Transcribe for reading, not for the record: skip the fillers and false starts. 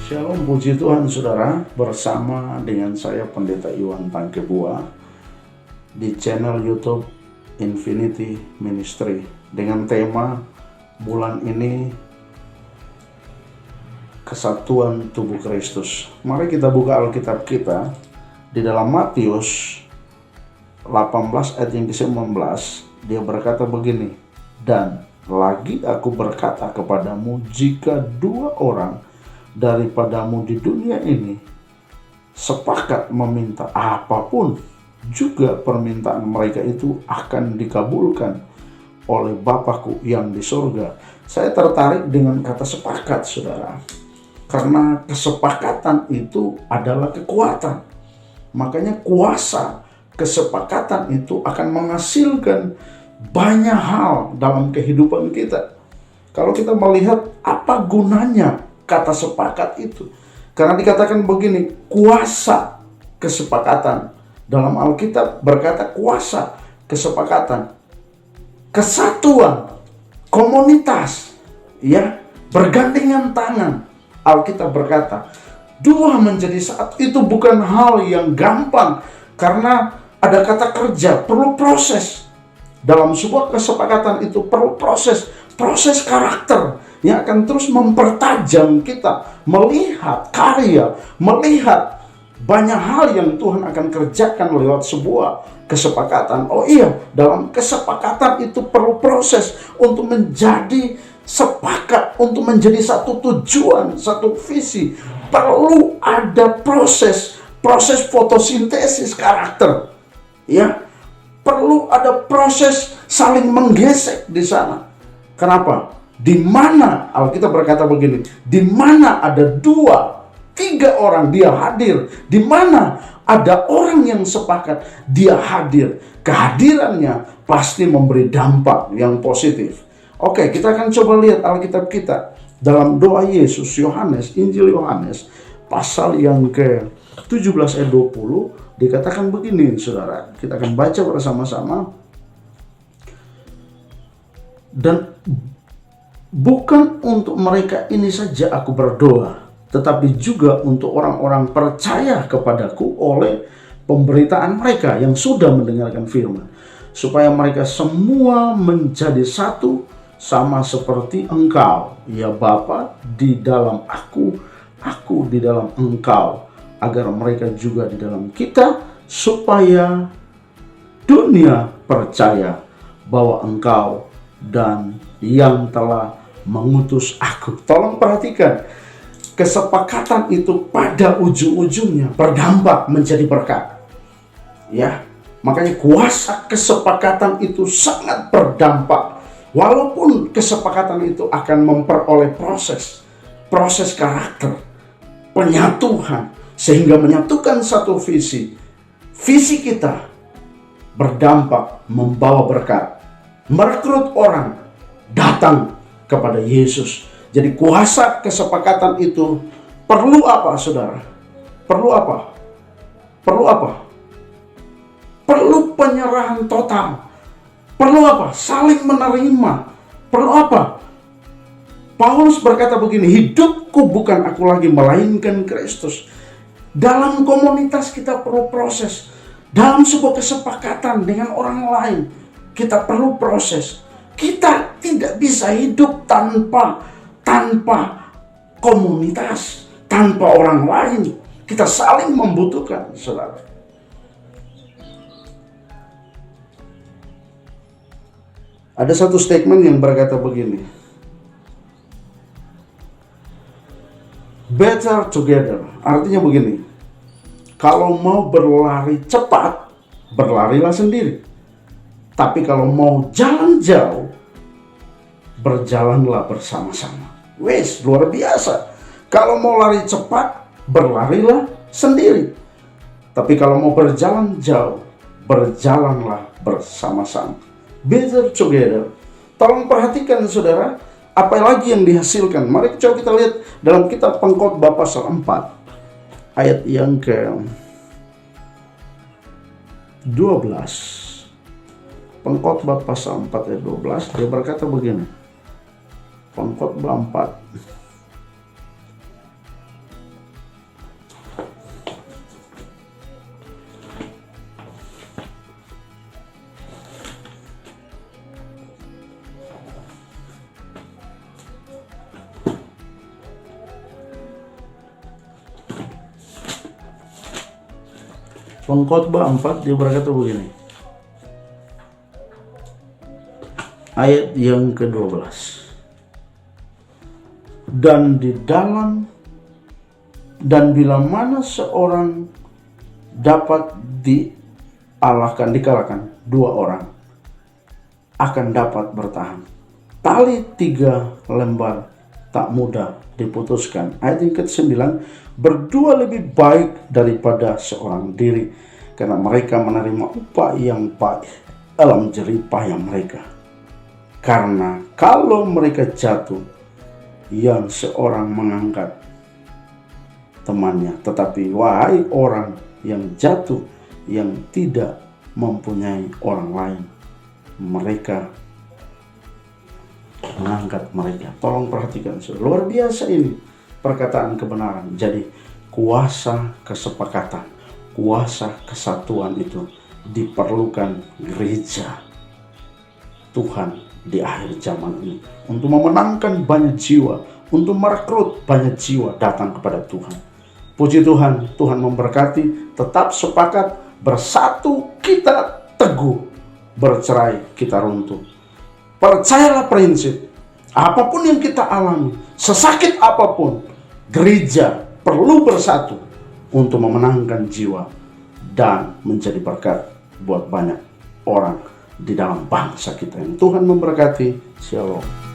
Shalom, puji Tuhan saudara, bersama dengan saya Pendeta Iwan Tangkebua di channel YouTube Infinity Ministry dengan tema bulan ini Kesatuan Tubuh Kristus. Mari kita buka Alkitab kita di dalam Matius 18 ayat yang ke-19. Dia berkata begini, "Dan lagi aku berkata kepadamu, jika dua orang daripadamu di dunia ini sepakat meminta apapun, juga permintaan mereka itu akan dikabulkan oleh Bapakku yang di surga." Saya tertarik dengan kata sepakat, saudara, karena kesepakatan itu adalah kekuatan. Makanya kuasa kesepakatan itu akan menghasilkan banyak hal dalam kehidupan kita. Kalau kita melihat apa gunanya kata sepakat itu, karena dikatakan begini, kuasa kesepakatan. Dalam Alkitab berkata kuasa kesepakatan, kesatuan, komunitas, ya, bergandengan tangan. Alkitab berkata dua menjadi satu itu bukan hal yang gampang, karena ada kata kerja, perlu proses. Dalam sebuah kesepakatan itu perlu proses karakter yang akan terus mempertajam kita melihat karya, melihat banyak hal yang Tuhan akan kerjakan lewat sebuah kesepakatan. Oh iya, dalam kesepakatan itu perlu proses untuk menjadi sepakat, untuk menjadi satu tujuan, satu visi. Perlu ada proses fotosintesis karakter, ya. Perlu ada proses saling menggesek di sana. Kenapa? Di mana Alkitab berkata begini, di mana ada 2-3 orang dia hadir, di mana ada orang yang sepakat dia hadir. Kehadirannya pasti memberi dampak yang positif. Oke, kita akan coba lihat Alkitab kita dalam doa Yesus, Yohanes, Injil Yohanes pasal yang ke-17 ayat 20. Dikatakan begini, saudara, kita akan baca bersama-sama. "Dan bukan untuk mereka ini saja aku berdoa, tetapi juga untuk orang-orang percaya kepadaku oleh pemberitaan mereka yang sudah mendengarkan firman, supaya mereka semua menjadi satu, sama seperti Engkau, ya Bapa, di dalam aku di dalam Engkau, agar mereka juga di dalam kita, supaya dunia percaya bahwa Engkau dan yang telah mengutus aku." Tolong perhatikan, kesepakatan itu pada ujung-ujungnya berdampak menjadi berkat. Ya, makanya kuasa kesepakatan itu sangat berdampak. Walaupun kesepakatan itu akan memperoleh proses karakter, penyatuan, sehingga menyatukan satu visi kita berdampak membawa berkat, merekrut orang datang kepada Yesus. Jadi kuasa kesepakatan itu perlu apa, saudara? Perlu apa? Perlu penyerahan total. Perlu apa? Saling menerima. Perlu apa? Paulus berkata begini, "Hidupku bukan aku lagi, melainkan Kristus." Dalam komunitas kita perlu proses. Dalam sebuah kesepakatan dengan orang lain, kita perlu proses. Kita tidak bisa hidup tanpa komunitas, tanpa orang lain. Kita saling membutuhkan, saudara. Ada satu statement yang berkata begini, "Better together." Artinya begini, kalau mau berlari cepat, berlarilah sendiri. Tapi kalau mau jalan jauh, berjalanlah bersama-sama. Wes, luar biasa. Kalau mau lari cepat, berlarilah sendiri. Tapi kalau mau berjalan jauh, berjalanlah bersama-sama. Better together. Tolong perhatikan, saudara, apa lagi yang dihasilkan. Mari coba kita lihat dalam kitab Pengkhotbah pasal 4 ayat yang ke-12. Pengkhotbah pasal 4 ayat 12, dia berkata begini. Pengkhotbah 4 Pengkhotbah 4 dia berkata begini. Ayat yang ke-12. Dan bila mana seorang dapat dikalahkan, 2 orang akan dapat bertahan. Tali 3 lembar tak mudah diputuskan. Ayat yang ke-9, berdua lebih baik daripada seorang diri, karena mereka menerima upah yang baik dalam jerih payah mereka. Karena kalau mereka jatuh, yang seorang mengangkat temannya, tetapi wahai orang yang jatuh yang tidak mempunyai orang lain, mereka mengangkat mereka. Tolong perhatikan, luar biasa ini perkataan kebenaran. Jadi kuasa kesepakatan, kuasa kesatuan itu diperlukan gereja Tuhan di akhir zaman ini untuk memenangkan banyak jiwa, untuk merekrut banyak jiwa datang kepada Tuhan. Puji Tuhan, Tuhan memberkati. Tetap sepakat, bersatu kita teguh, bercerai kita runtuh. Percayalah prinsip, apapun yang kita alami, sesakit apapun, gereja perlu bersatu untuk memenangkan jiwa dan menjadi berkat buat banyak orang di dalam bangsa kita. Tuhan memberkati. Shalom.